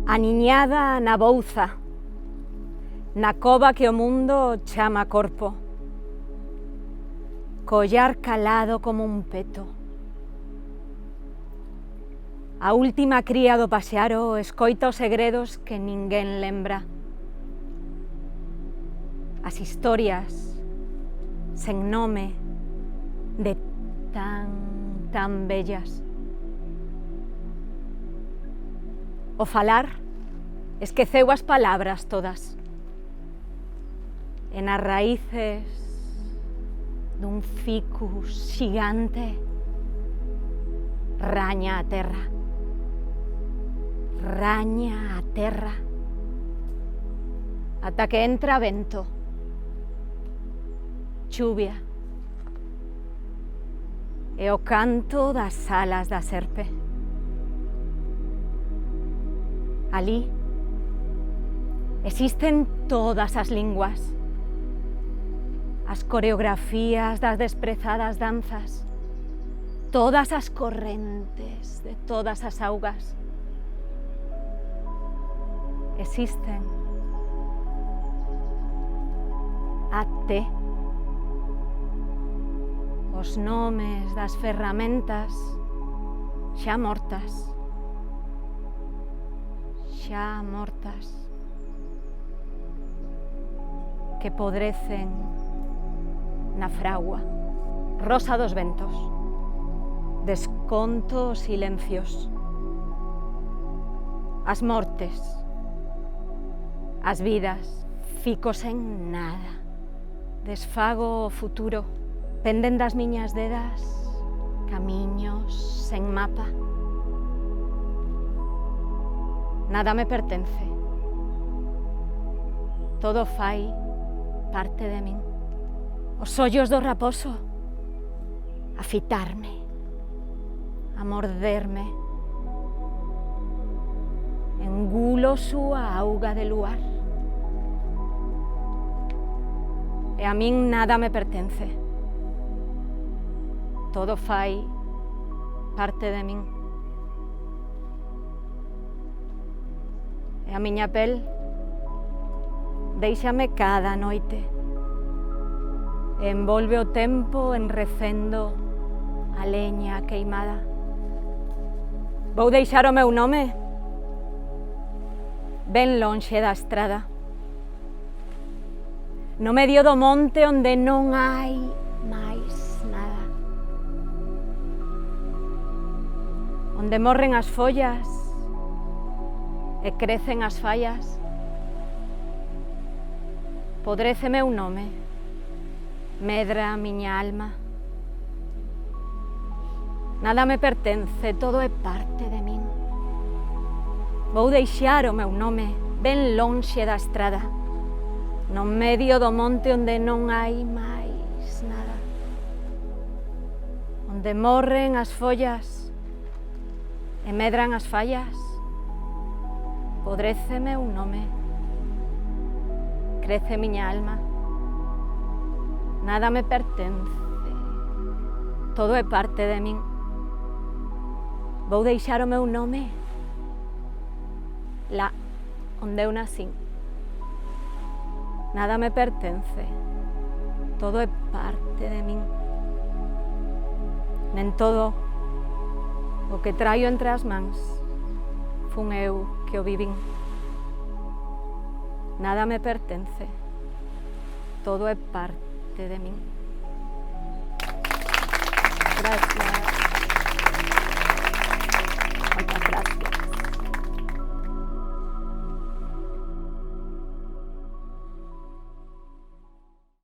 Aniñada na bouza, na cova que o mundo chama corpo, collar calado como un peto. A última cría do paxaro escoita os segredos que ninguén lembra. As historias sen nome de tan bellas. O falar esqueceu as palabras todas. E nas raíces dun ficus xigante raña a terra. Raña a terra ata que entra vento, chuvia e o canto das alas da serpe. Alí existen todas as linguas, as coreografías das desprezadas danzas, todas as correntes de todas as augas. Existen até os nomes das ferramentas xa mortas, que podrecen na fragua. Rosa dos ventos, desconto os silencios, as mortes, as vidas, fico sen nada, desfago o futuro, penden das miñas dedas camiños sen mapa. Nada me pertence, todo fai parte de min. Os ollos do raposo, a fitarme, a morderme, engulo súa auga de luar. E a min nada me pertence, todo fai parte de min. E a miña pel déixame cada noite, e envolve o tempo enrecendo a leña queimada. Vou deixar o meu nome ben lonxe da estrada, no medio do monte onde non hai máis nada, onde morren as follas e crecen as fallas. Podrece meu nome, medra a miña alma. Nada me pertence, todo é parte de min. Vou deixar o meu nome ben lonxe da estrada, no medio do monte onde non hai máis nada, onde morren as follas e medran as fallas. Podrece meu nome, crece miña alma. Nada me pertence, todo é parte de min. Vou deixar o meu nome lá onde eu nacín. Nada me pertence, todo é parte de min. Nen todo o que traio entre as mans fun eu que o vivín. Nada me pertence, todo é parte de min. Gracias.